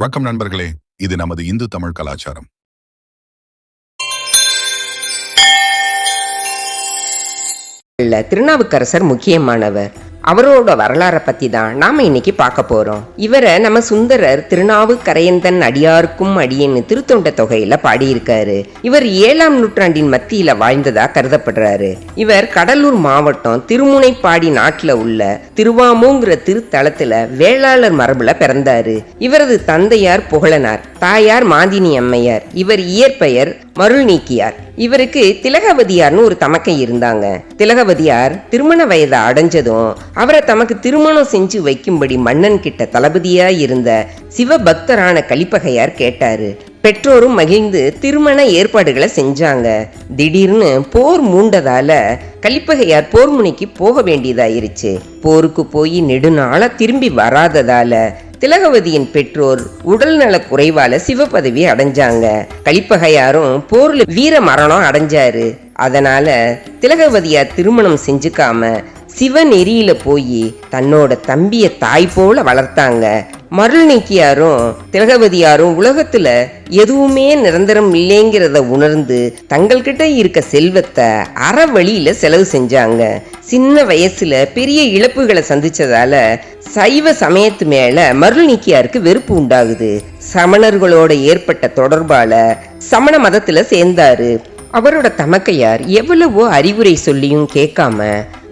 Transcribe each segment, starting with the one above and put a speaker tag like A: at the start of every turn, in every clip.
A: வணக்கம் நண்பர்களே, இது நமது இந்து தமிழ் கலாச்சாரம்.
B: திருநாவுக்கரசர் முக்கியமானவர். அவரோட வரலாறை பத்தி தான் நாம இன்னைக்கு பார்க்க போறோம். இவரை நம்ம சுந்தரர் திருநாவுக்கரையந்தன் அடியாருக்கும் அடியன்னு திருத்தொண்ட தொகையில பாடியிருக்காரு. இவர் 7ஆம் நூற்றாண்டின் மத்தியில வாழ்ந்ததா கருதப்படுறாரு. இவர் கடலூர் மாவட்டம் திருமுனைப்பாடி நாட்டுல உள்ள திருவாமூங்கிற திருத்தலத்துல வேளாளர் மரபுல பிறந்தாரு. இவரது தந்தையார் புகழனார், தாயார் மாதினி அம்மையார். இவர் இயற்பெயர் மருள் நீக்கியார். இவருக்கு திலகவதியார்னு ஒரு தமக்கை இருந்தாங்க. திலகவதியார் திருமண வயதை அடைஞ்சதும் அவரை தமக்கு திருமணம் செஞ்சு வைக்கும்படி மன்னன் கிட்ட தளபதியா இருந்த சிவபக்தரான கலிப்பகையார் கேட்டாரு. பெற்றோரும் மகிழ்ந்து திருமண ஏற்பாடுகளை செஞ்சாங்க. திடீர்னு போர் மூண்டதால கலிப்பகையார் போர் முனைக்கு போக வேண்டியதாயிருச்சு. போருக்கு போய் நெடுநாள திரும்பி வராததால திலகவதியின் பெற்றோர் உடல் நல குறைவால சிவபதவி அடைஞ்சாங்க. கலிப்பகையாரும் போர்ல வீர மரணம் அடைஞ்சாரு. அதனால திலகவதியார் திருமணம் செஞ்சுக்காம சிவநெறியில போய் தன்னோட தம்பிய தாய் போல வளர்த்தாங்க. மருள் நீக்கியாரும் திலகவதியாரும் உலகத்துல எதுவுமே நிரந்தரம் இல்லைங்கிறத உணர்ந்து தங்கள்கிட்ட இருக்க செல்வத்தை அறவழியில செலவு செஞ்சாங்க. சின்ன வயசுல பெரிய இழப்புகளை சந்திச்சதால சைவ சமயத்து மேல மருள் நீக்கியாருக்கு வெறுப்பு உண்டாகுது. சமணர்களோட ஏற்பட்ட தொடர்பால சமண மதத்துல சேர்ந்தாரு. அவரோட தமக்கையார் எவ்வளவோ அறிவுரை சொல்லியும் கேட்காம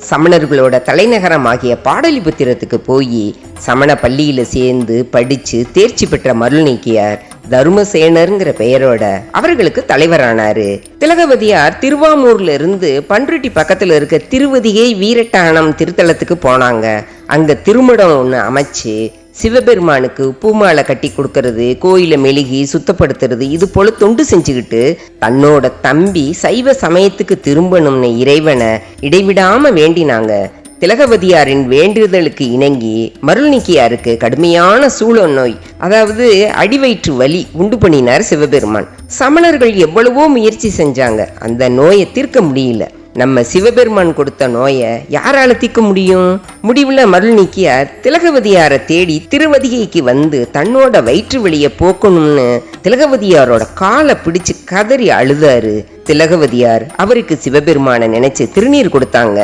B: சமணர்களோட தலைநகரமாகிய பாடலிபுத்திரத்துக்கு போய் சமண பள்ளியில சேர்ந்து படிச்சு தேர்ச்சி பெற்ற மருள் நீக்கியார் தருமசேனர்ங்கிற பெயரோட அவர்களுக்கு தலைவரானாரு. திலகவதியார் திருவாமூர்ல இருந்து பன்ருட்டி பக்கத்துல இருக்க திருவதிகை வீரட்டானம் திருத்தலத்துக்கு போனாங்க. அங்க திருமடம் ஒண்ணு அமைச்சு சிவபெருமானுக்கு பூமாலை கட்டி கொடுக்கறது, கோயில மெழுகி சுத்தப்படுத்துறது, இது போல தொண்டு செஞ்சுக்கிட்டு தன்னோட தம்பி சைவ சமயத்துக்கு திரும்பணும்னு இறைவனை இடைவிடாம வேண்டினாங்க. திலகவதியாரின் வேண்டுதலுக்கு இணங்கி மருள் நீக்கியாருக்கு கடுமையான சூழ நோய், அதாவது அடிவயிற்று வலி உண்டு பண்ணினார் சிவபெருமான். சமணர்கள் எவ்வளவோ முயற்சி செஞ்சாங்க, அந்த நோயை தீர்க்க முடியல. நம்ம சிவபெருமான் கொடுத்த நோயை யாரால தீர்க்க முடியும்? முடிவுல மருள் நீக்கியார் திலகவதியாரை தேடி திருவதிகைக்கு வந்து தன்னோட வயிற்று வலியை போக்கணும்னு திலகவதியாரோட காலை பிடிச்சு கதறி அழுதாரு. திலகவதியார் அவருக்கு சிவபெருமானை நினைச்சு திருநீர் கொடுத்தாங்க.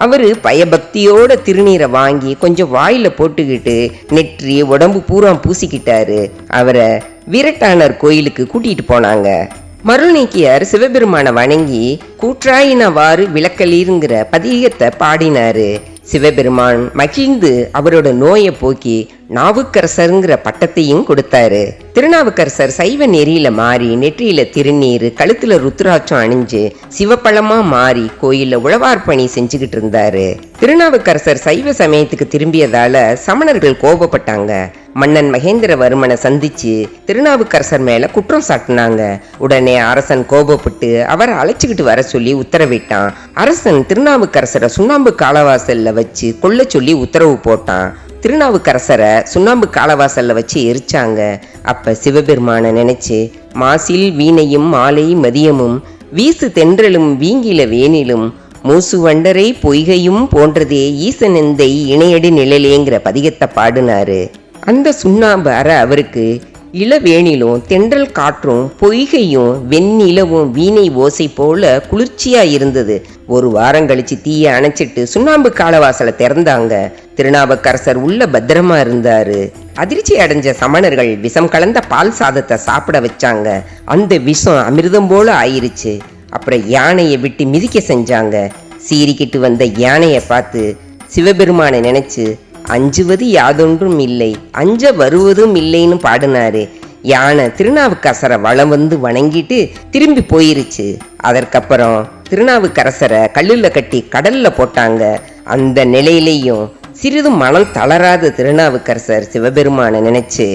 B: அவரு பயபக்தியோட திருநீரை வாங்கி கொஞ்சம் வாயில போட்டுக்கிட்டு நெற்றி உடம்பு பூரா பூசிக்கிட்டாரு. அவரை வீரட்டானர் கோயிலுக்கு கூட்டிட்டு போனாங்க. மருள் நீக்கியார் சிவபெருமானை வணங்கி கூற்றாயினவாறு விளக்கலீருங்கிற பதிகத்தை பாடினாரு. சிவபெருமான் மகிழ்ந்து அவரோட நோயை போக்கி நாவுக்கரசருங்கிற பட்டத்தையும் கொடுத்தாரு. திருநாவுக்கரசர் சைவ நெறியில மாறி நெற்றியில திருநீர், கழுத்துல ருத்ராட்சம் அணிஞ்சு சிவப்பழமா மாறி கோயில்ல உழவார் பணி செஞ்சுக்கிட்டு இருந்தாரு. திருநாவுக்கரசர் சைவ சமயத்துக்கு திரும்பியதால சமணர்கள் கோபப்பட்டாங்க. மன்னன் மகேந்திரவர்மனை சந்திச்சு திருநாவுக்கரசர் மேல குற்றம் சாட்டினாங்க. உடனே அரசன் கோபப்பட்டு அவரை அழைச்சுக்கிட்டு வர சொல்லி உத்தரவிட்டான். அரசன் திருநாவுக்கரசரை சுண்ணாம்பு காலவாசல்ல வச்சு கொல்ல சொல்லி உத்தரவு போட்டான். திருநாவுக்கரசரை சுண்ணாம்பு காலவாசல்ல வச்சு எரிச்சாங்க. அப்ப சிவபெருமானை நினைச்சு மாசில் வீணையும் மாலை மதியமும் வீசு தென்றலும் வீங்கில வேனிலும் மூசு வண்டரை பொய்கையும் போன்றதே ஈசனெந்தை இணையடி நிழலேங்கிற பதிகத்தை பாடினாரு. அந்த சுண்ணாம்பு அற அவருக்கு இளவேணிலும் தென்றல் காற்றும் பொய்கையும் வெண்ணிலவும் வீணை ஓசை போல குளிர்ச்சியா இருந்தது. ஒரு வாரம் கழிச்சு தீய அணைச்சிட்டு சுண்ணாம்பு காலவாசலை திறந்தாங்க. திருநாவுக்கரசர் உள்ள பத்திரமா இருந்தாரு. அதிர்ச்சி அடைஞ்ச சமணர்கள் விஷம் கலந்த பால் சாதத்தை சாப்பிட வச்சாங்க. அந்த விஷம் அமிர்தம் போல ஆயிருச்சு. அப்புறம் யானையை விட்டு மிதிக்க செஞ்சாங்க. சீறிக்கிட்டு வந்த யானையை பார்த்து சிவபெருமானை நினைச்சு அஞ்சுவது யாதொன்றும் இல்லை, அஞ்ச வருவதும் இல்லைன்னு பாடினாரு. யானை திருநாவுக்கரசரை வளம் வந்து வணங்கிட்டு திரும்பி போயிருச்சு. அதற்கப்புறம் திருநாவுக்கரசரை கல்லுல கட்டி கடல்ல போட்டாங்க. அந்த நிலையிலையும் சிறிதும் மனம் தளராத திருநாவுக்கரசர் சிவபெருமானை நினைச்சு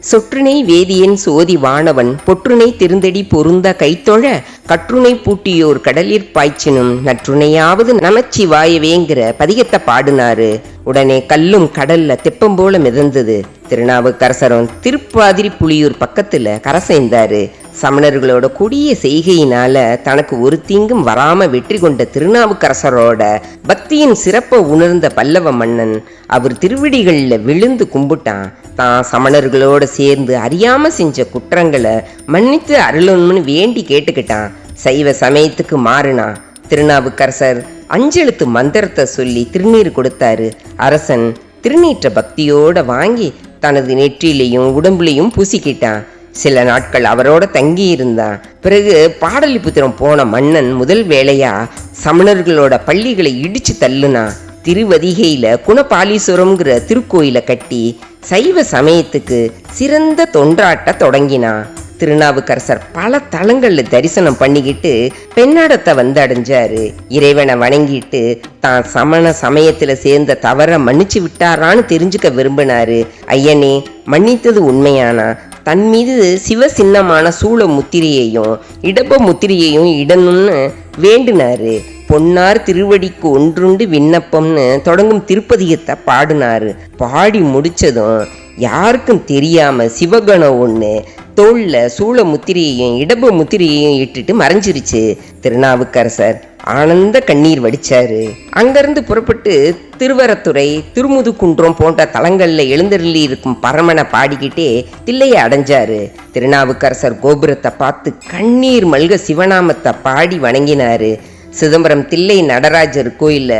B: சொற்றுனை வேதியன் சோதி வானவன் பொற்றுனை திருந்தடி பொருந்த கைத்தொழ கற்றுனை பூட்டியோர் கடலிற் பாய்ச்சினும் நற்றுணையாவது நமச்சிவாயவேங்கிற பதிகத்தை பாடினாரு. உடனே கல்லும் கடல்ல தெப்பம் போல மிதந்தது. திருநாவுக்கரசரும் திருப்பாதிரி புலியூர் பக்கத்துல கரை சேர்ந்தாரு. சமணர்களோட கொடிய செய்கையினால தனக்கு ஒரு தீங்கும் வராம வெற்றி கொண்ட திருநாவுக்கரசரோட பக்தியின் சிறப்பை உணர்ந்த பல்லவ மன்னன் அவர் திருவிடிகளில் விழுந்து கும்பிட்டான். தான் சமணர்களோட சேர்ந்து அறியாம செஞ்ச குற்றங்களை மன்னித்து அருளணும்னு வேண்டி கேட்டுக்கிட்டான். சைவ சமயத்துக்கு மாறினான். திருநாவுக்கரசர் அஞ்செழுத்து மந்திரத்தை சொல்லி திருநீர் கொடுத்தாரு. அரசன் திருநீற்ற பக்தியோட வாங்கி தனது நெற்றிலையும் உடம்புலையும் பூசிக்கிட்டான். சில நாட்கள் அவரோட தங்கி இருந்தான். பிறகு பாடலிபுத்திரம் போன மன்னன் முதல் வேளையா சமணர்களோட பள்ளிகளை இடிச்சு தள்ளுனான். திருவதிகையில குணபாலீஸ்வரம்ங்கிற திருக்கோயிலை கட்டி சைவ சமயத்துக்கு சிறந்த தொண்டாட்ட தொடங்கினான். திருநாவுக்கரசர் பல தலங்கள்ல தரிசனம் பண்ணிக்கிட்டு பெண்ணாடத்தை வந்து அடைஞ்சாரு. இறைவனை வணங்கிட்டு தான் சமண சமயத்துல சேர்ந்த தவற மன்னிச்சு விட்டாரான்னு தெரிஞ்சுக்க விரும்பினாரு. ஐயனே, மன்னித்தது உண்மையானா தன் மீது சிவ சின்னமான சூள முத்திரையையும் இடப முத்திரையையும் இடணும்னு வேண்டினாரு. பொன்னார் திருவடிக்கு ஒன்றுண்டு விண்ணப்பம்னு தொடங்கும் திருப்பதிகத்தை பாடினாரு. பாடி முடிச்சதும் யாருக்கும் தெரியாம சிவகணம் ஒன்று தோல்ல சூள முத்திரையையும் இடப முத்திரையையும் இட்டுட்டு மறைஞ்சிருச்சு. திருநாவுக்கரசர் ஆனந்த கண்ணீர் வடிச்சாரு. அங்கிருந்து புறப்பட்டு திருவரத்துறை, திருமுதுகுன்றம் போன்ற தலங்கள்ல எழுந்தருளி இருக்கும் பரமனை பாடிக்கிட்டே தில்லையை அடைஞ்சாரு. திருநாவுக்கரசர் கோபுரத்தை பார்த்து கண்ணீர் மல்க சிவநாமத்தை பாடி வணங்கினாரு. சிதம்பரம் தில்லை நடராஜர் கோயில்ல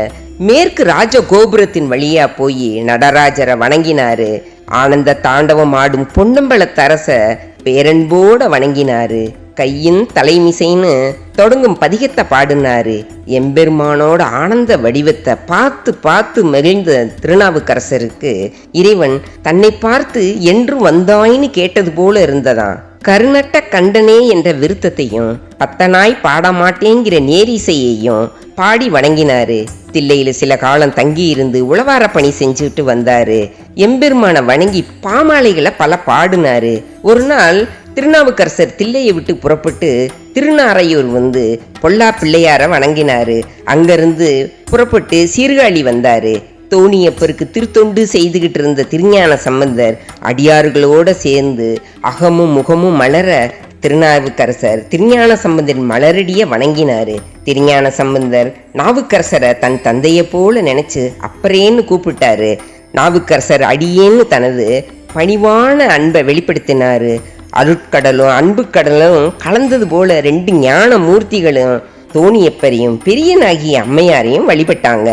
B: மேற்கு ராஜ கோபுரத்தின் வழியா போய் நடராஜரை வணங்கினாரு. ஆனந்த தாண்டவம் ஆடும் பொன்னம்பலத்தரச பேரன்போட வணங்கினாரு. கையின் தலைமிசைன்னு தொடங்கும் பதிகத்தை பாடினாரு. எம்பெருமானோட ஆனந்த வடிவத்தை பார்த்து பார்த்து மகிழ்ந்த திருநாவுக்கரசருக்கு இறைவன் தன்னை பார்த்து என்று வந்தாயின்னு கேட்டது போல இருந்ததாம். கருணட்ட கண்டனே என்ற விருத்தத்தையும் பத்தனாய் பாடமாட்டேங்கிற நேரிசையையும் பாடி வணங்கினாரு. தில்லையில சில காலம் தங்கி இருந்து உழவார பணி செஞ்சுட்டு வந்தாரு. எம்பெருமான வணங்கி பாமாலைகளை பல பாடினாரு. ஒரு நாள் திருநாவுக்கரசர் தில்லையை விட்டு புறப்பட்டு திருநாரையூர் வந்து பொல்லா பிள்ளையார வணங்கினாரு. அங்கிருந்து புறப்பட்டு சீர்காழி வந்தாரு. தோணியப்பருக்கு திருத்தொண்டு செய்துகிட்டு இருந்த திருஞான சம்பந்தர் அடியார்களோட சேர்ந்து அகமும் முகமும் மலர திருநாவுக்கரசர் திருஞான சம்பந்தர் மலரடிய வணங்கினாரு. திருஞான சம்பந்தர் நாவுக்கரசரை தன் தந்தையை போல நினைச்சு அப்பறேன்னு கூப்பிட்டாரு. நாவுக்கரசர் அடியேன்னு தனது பணிவான அன்பை வெளிப்படுத்தினாரு. அருட்கடலும் அன்பு கடலும் கலந்தது போல ரெண்டு ஞான மூர்த்திகளும் தோணியப்பரையும் பெரியனாகிய அம்மையாரையும் வழிபட்டாங்க.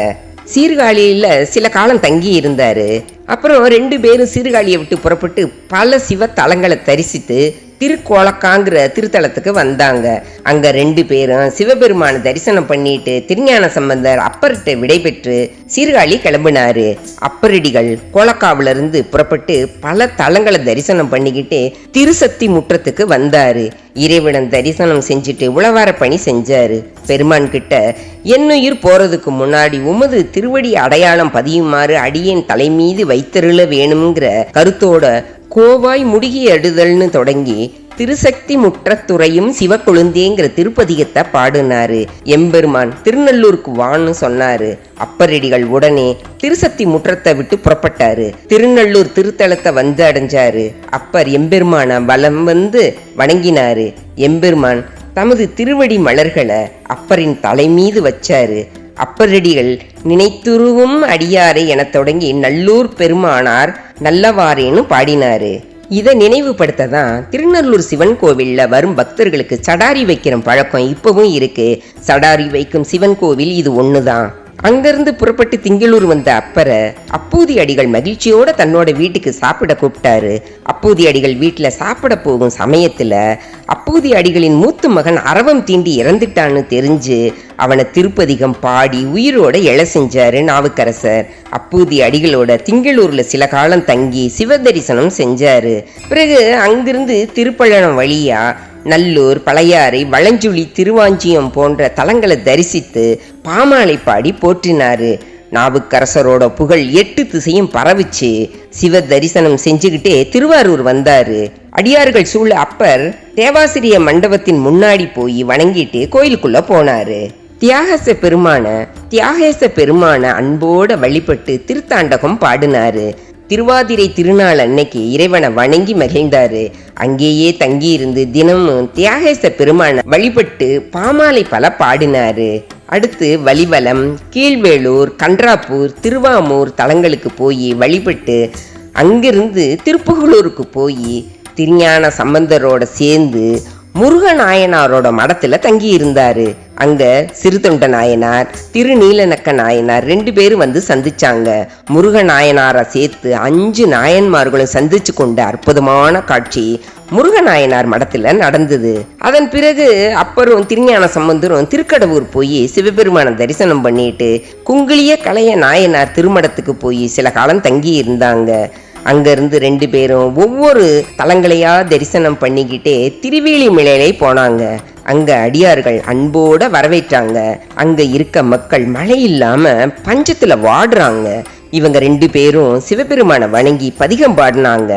B: சீர்காழியில சில காலம் தங்கி இருந்தாரு. அப்புறம் 2 பேரும் சீர்காழியை விட்டு புறப்பட்டு பல சிவ தலங்களை தரிசித்து திருக்கோலக்காங்கிற திருத்தலத்துக்கு வந்தாங்க. அங்க 2 பேரும் சிவபெருமான தரிசனம் பண்ணிட்டு திருஞான சம்பந்தர் அப்பர்கிட்ட விடை பெற்று சீர்காழி கிளம்பினாரு. அப்பரடிகள் கோலக்காவில இருந்து புறப்பட்டு பல தலங்களை தரிசனம் பண்ணிக்கிட்டு திருசக்தி முற்றத்துக்கு வந்தாரு. இறைவன் தரிசனம் செஞ்சுட்டு உழவார பணி செஞ்சாரு. பெருமான் கிட்ட என்னுயிர் போறதுக்கு முன்னாடி உமது திருவடி அடையாளம் பதியுமாறு அடியேன் தலை மீது வைத்தருள வேணுங்கிற கருத்தோட கோவாய் முடுகி அடுதல்னு தொடங்கி திருசக்தி முற்றத்துறையும் சிவக்கொழுந்தேங்கிற திருப்பதிகத்தை பாடினாரு. எம்பெருமான் திருநல்லூருக்கு வான்னு சொன்னாரு. அப்பரடிகள் உடனே திருசக்தி முற்றத்தை விட்டு புறப்பட்டாரு. திருநல்லூர் திருத்தலத்தை வந்து அடைஞ்சாரு. அப்பர் எம்பெருமான வலம் வந்து வணங்கினாரு. எம்பெருமான் தமது திருவடி மலர்களை அப்பரின் தலை மீது வச்சாரு. அப்பரடிகள் நினைத்துருவும் அடியாரை என தொடங்கி நல்லூர் பெருமானார் நல்லவாரேன்னு பாடினாரு. இதை நினைவுபடுத்த தான் திருநல்லூர் சிவன் கோவில்ல வரும் பக்தர்களுக்கு சடாரி வைக்கிற பழக்கம் இப்பவும் இருக்கு. சடாரி வைக்கும் சிவன் கோவில் இது ஒண்ணுதான். அங்கிருந்து புறப்பட்டு திங்களூர் வந்த அப்பரை அப்பூதி அடிகள் மகிழ்ச்சியோட தன்னோட வீட்டுக்கு சாப்பிட கூப்பிட்டாரு. அப்பூதி அடிகள் வீட்டுல சாப்பிட போகும் சமயத்துல அப்பூதி அடிகளின் மூத்த மகன் அரவம் தீண்டி இறந்துட்டான்னு தெரிஞ்சு அவனை திருப்பதிகம் பாடி உயிரோட எழ செஞ்சாரு நாவுக்கரசர். அப்பூதி அடிகளோட திங்களூர்ல சில காலம் தங்கி சிவ தரிசனம் செஞ்சாரு. பிறகு அங்கிருந்து திருப்பழனம் வழியா நல்லூர், பழையாறை, வளஞ்சுழி, திருவாஞ்சியம் போன்ற தலங்களை தரிசித்து பாமாலை பாடி போற்றினாரு. நாவுக்கரசரோட புகழ் 8 திசையும் பரவிச்சு. சிவ தரிசனம் செஞ்சுக்கிட்டே திருவாரூர் வந்தாரு. அடியார்கள் சூழ அப்பர் தேவாசிரிய மண்டபத்தின் முன்னாடி போய் வணங்கிட்டு கோயிலுக்குள்ள போனாரு. தியாகேச பெருமான அன்போட வழிபட்டு திருத்தாண்டகம் பாடினாரு. திருவாதிரை திருநாள் அன்னைக்கு இறைவனை வணங்கி மகிழ்ந்தாரு. அங்கேயே தங்கி இருந்து தினமும் தியாகேச பெருமான வழிபட்டு பாமாலை பல பாடினாரு. அடுத்து வலிவலம், கீழ்வேளூர், கன்றாப்பூர், திருவாமூர் தலங்களுக்கு போய் வழிபட்டு அங்கிருந்து திருப்புகலூருக்கு போய் திருஞான சம்பந்தரோட சேர்ந்து முருகநாயனாரோட மடத்துல தங்கி இருந்தாரு. அங்க சிறுதொண்ட நாயனார், திருநீலநக்க நாயனார் 2 பேரும் வந்து சந்திச்சாங்க. முருகநாயனாரை சேர்த்து 5 நாயன்மார்களும் சந்திச்சு கொண்ட அற்புதமான காட்சி முருகநாயனார் மடத்துல நடந்தது. அதன் பிறகு அப்பரும் திருஞான சம்பந்தரும் திருக்கடவூர் போய் சிவபெருமான தரிசனம் பண்ணிட்டு குங்கிலிய கலைய நாயனார் திருமடத்துக்கு போய் சில காலம் தங்கி இருந்தாங்க. அங்கிருந்து 2 பேரும் ஒவ்வொரு தலங்களையா தரிசனம் பண்ணிக்கிட்டே திருவேலிமலையிலே போனாங்க. அங்க அடியார்கள் அன்போட வரவேற்றாங்க. அங்க இருக்க மக்கள் மழை இல்லாம பஞ்சத்துல வாடுறாங்க. இவங்க 2 பேரும் சிவபெருமான வணங்கி பதிகம் பாடினாங்க.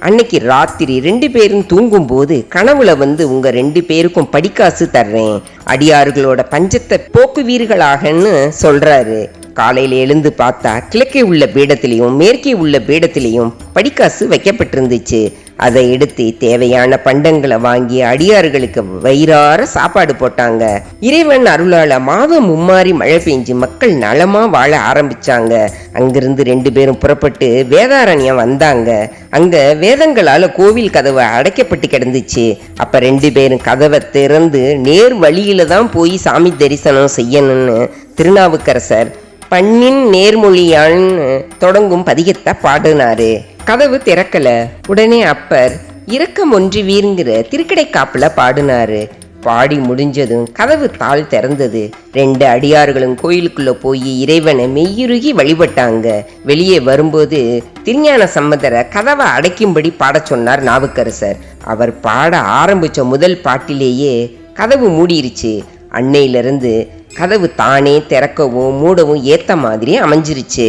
B: அன்னைக்கு ராத்திரி 2 பேரும் தூங்கும் போது கனவுல வந்து உங்க 2 பேருக்கும் படிக்காசு தர்றேன், அடியார்களோட பஞ்சத்தை போக்குவீர்களாகன்னு சொல்றாரு. காலையில எழுந்து பார்த்தா கிழக்கே உள்ள பீடத்திலையும் மேற்கே உள்ள பீடத்திலையும் படிக்காசு வைக்கப்பட்டிருந்துச்சு. அதை எடுத்து தேவையான பண்டங்களை வாங்கி அடியார்களுக்கு வயிறார சாப்பாடு போட்டாங்க. இறைவன் அருளால மாதம் மும்மாறி மழை பெஞ்சு மக்கள் நலமா வாழ ஆரம்பிச்சாங்க. அங்கிருந்து 2 பேரும் புறப்பட்டு வேதாரண்யம் வந்தாங்க. அங்க வேதங்களால கோவில் கதவை அடைக்கப்பட்டு கிடந்துச்சு. அப்ப 2 பேரும் கதவை திறந்து நேர் வழியில தான் போய் சாமி தரிசனம் செய்யணும்னு திருநாவுக்கரசர் பண்ணின் நேர்மொழியான்னு தொடங்கும் பதிகத்தை பாடினாரு. கதவு திறக்கல. உடனே அப்பர் இரக்கம் ஒன்றி வீருங்கிற திருக்கடைக்காப்புல பாடினாரு. பாடி முடிஞ்சதும் கதவு தாழ் திறந்தது. 2 அடியார்களும் கோயிலுக்குள்ள போய் இறைவனை மெய்யுருகி வழிபட்டாங்க. வெளியே வரும்போது திருஞான சம்பந்தரை கதவை அடைக்கும்படி பாட சொன்னார் நாவுக்கரசர். அவர் பாட ஆரம்பிச்ச முதல் பாட்டிலேயே கதவு மூடிருச்சு. அன்னையிலிருந்து கதவு தானே திறக்கவும் மூடவும் ஏத்த மாதிரி அமைஞ்சிருச்சு.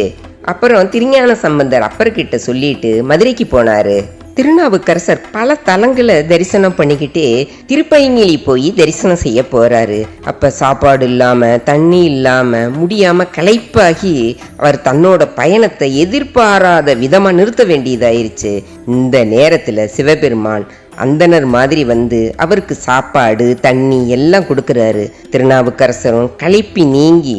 B: அப்புறம் திருஞான சம்பந்தர் அப்பர்கிட்ட சொல்லிட்டு மதுரைக்கு போனாரு. திருநாவுக்கரசர் பல தலங்களை தரிசனம் பண்ணிக்கிட்டே திருப்பயங்கிலி போய் தரிசனம் செய்ய போறாரு. அப்ப சாப்பாடு இல்லாம தண்ணி இல்லாம முடியாம களைப்பாகி அவர் தன்னோட பயணத்தை எதிர்பாராத விதமா நிறுத்த வேண்டியதாயிருச்சு. இந்த நேரத்துல சிவபெருமான் அந்தனர் மாதிரி வந்து அவருக்கு சாப்பாடு தண்ணி எல்லாம் கொடுக்கறாரு. திருநாவுக்கரசரும் களைப்பி நீங்கி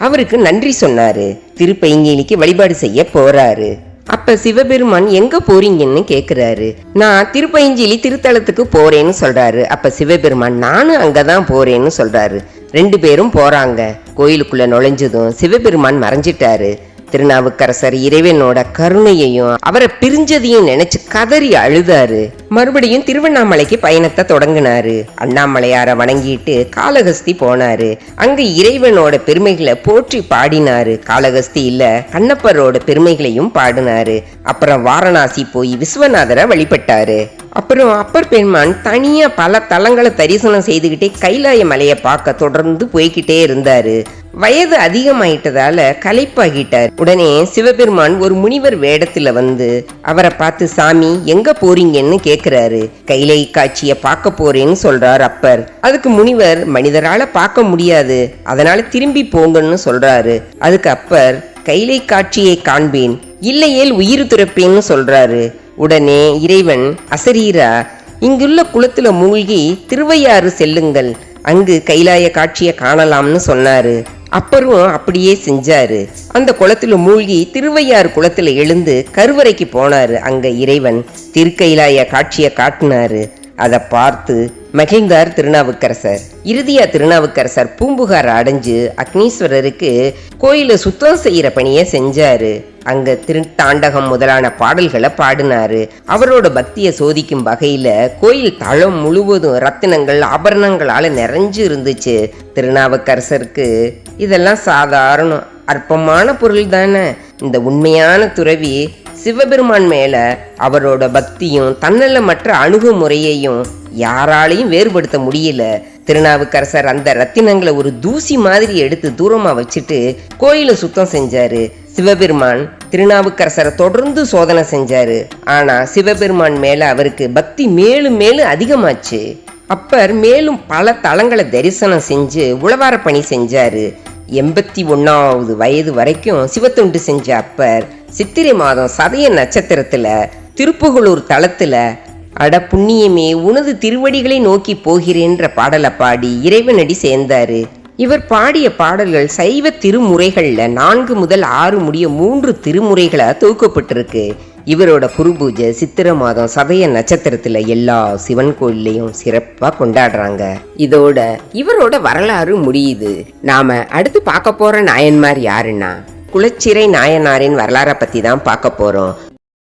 B: அவருக்கு நன்றி சொன்னாரு. திருப்பயங்கிலிக்கு வழிபாடு செய்ய போறாரு. அப்ப சிவபெருமான் எங்க போறீங்கன்னு கேக்குறாரு. நான் திருப்பயங்கிலி திருத்தலத்துக்கு போறேன்னு சொல்றாரு. அப்ப சிவபெருமான் நானும் அங்கதான் போறேன்னு சொல்றாரு. 2 பேரும் போறாங்க. கோயிலுக்குள்ள நுழைஞ்சதும் சிவபெருமான் மறைஞ்சிட்டாரு. திருநாவுக்கரசர் இறைவனோட கருணையையும் அவரை பிரிஞ்சதையும் நினைச்சு கதறி அழுதாரு. மறுபடியும் திருவண்ணாமலைக்கு பயணத்தை தொடங்கினாரு. அண்ணாமலையார வணங்கிட்டு காளகஸ்தி போனாரு. அங்க இறைவனோட பெருமைகளை போற்றி பாடினாரு. காளகஸ்தி இல்ல கண்ணப்பரோட பெருமைகளையும் பாடினாரு. அப்புறம் வாரணாசி போய் விஸ்வநாதரை வழிபட்டாரு. அப்புறம் அப்பர் பெருமான் தனியா பல தலங்களை தரிசனம் செய்துகிட்டே கைலாய மலையை பார்க்க தொடர்ந்து போய்கிட்டே இருந்தாரு. வயது அதிகமாயிட்டதால களைப்பாகிட்டார். உடனே சிவபெருமான் ஒரு முனிவர் வேடத்துல வந்து அவரை பார்த்து சாமி எங்க போறீங்கன்னு கேக்குறாரு. கைலை காட்சிய பார்க்க போறேன்னு சொல்றார் அப்பர். அதுக்கு முனிவர் மனிதரால பார்க்க முடியாது, அதனால திரும்பி போங்கன்னு சொல்றாரு. அதுக்கு அப்பர் கைலை காட்சியை காண்பேன், இல்லையேல் உயிர் துறப்பேன்னு சொல்றாரு. உடனே இறைவன் அசரீரா இங்குள்ள குளத்துல மூழ்கி திருவையாறு செல்லுங்கள், அங்கு கைலாய காட்சியை காணலாம்னு சொன்னாரு. அப்பரும் அப்படியே செஞ்சாரு. அந்த குளத்துல மூழ்கி திருவையாறு குளத்துல எழுந்து கருவறைக்கு போனாரு. அங்க இறைவன் திருக்கைலாய காட்சியை காட்டினாரு. அதை பார்த்து மகிழ்ந்தார் திருநாவுக்கரசர். இறுதியா திருநாவுக்கரசர் பூம்புகார் அடைஞ்சு அக்னீஸ்வரருக்கு கோயிலை சுத்தம் செய்யற பணியை செஞ்சாரு. அங்க திருத்தாண்டகம் முதலான பாடல்களை பாடினாரு. அவரோட பக்தியை சோதிக்கும் வகையில கோயில் தளம் முழுவதும் ரத்தினங்கள் ஆபரணங்களால நிறைஞ்சு இருந்துச்சு. திருநாவுக்கரசருக்கு இதெல்லாம் சாதாரண அற்பமான பொருள் தானே. இந்த உண்மையான துறவி சிவபெருமான் மேல அவரோட பக்தியும் தன்னலமற்ற அணுகுமுறையையும் யாராலையும் வேறுபடுத்த முடியல. திருநாவுக்கரசர் அந்த ரத்தினங்களை ஒரு தூசி மாதிரி எடுத்து தூரமா வச்சுட்டு கோயிலை சுத்தம் செஞ்சாரு. சிவபெருமான் திருநாவுக்கரசரை தொடர்ந்து சோதனை செஞ்சாரு. ஆனா சிவபெருமான் மேல அவருக்கு பக்தி மேலும் மேலும் அதிகமாச்சு. அப்பர் மேலும் பல தலங்களை தரிசனம் செஞ்சு உழவார பணி செஞ்சாரு. 81வது வயது வரைக்கும் சிவத்தொண்டு செஞ்ச அப்பர் சித்திரை மாதம் சதய நட்சத்திரத்துல திருப்புகலூர் தலத்துல அட புண்ணியமே உனது திருவடிகளை நோக்கி போகிறேன்ற பாடலை பாடி இறைவனடி சேர்ந்தாரு. இவர் பாடிய பாடல்கள் சைவ திருமுறைகள்ல 4 முதல் 6 முடிய 3 திருமுறைகளா தொகுக்கப்பட்டிருக்கு. இவரோட குரு பூஜை சித்திரை மாதம் சதய நட்சத்திரத்துல எல்லா சிவன் கோயில்லையும் சிறப்பா கொண்டாடுறாங்க. இதோட இவரோட வரலாறு முடியுது. நாம அடுத்து பார்க்க போற நாயன்மார் யாருன்னா குலச்சிறை நாயனாரின் வரலாறை பத்தி தான் பார்க்க போறோம்.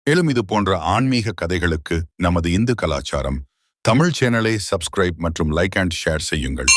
A: மேலும் இது போன்ற ஆன்மீக கதைகளுக்கு நமது இந்து கலாச்சாரம் தமிழ் சேனலை சப்ஸ்கிரைப் மற்றும் லைக் அண்ட் ஷேர் செய்யுங்கள்.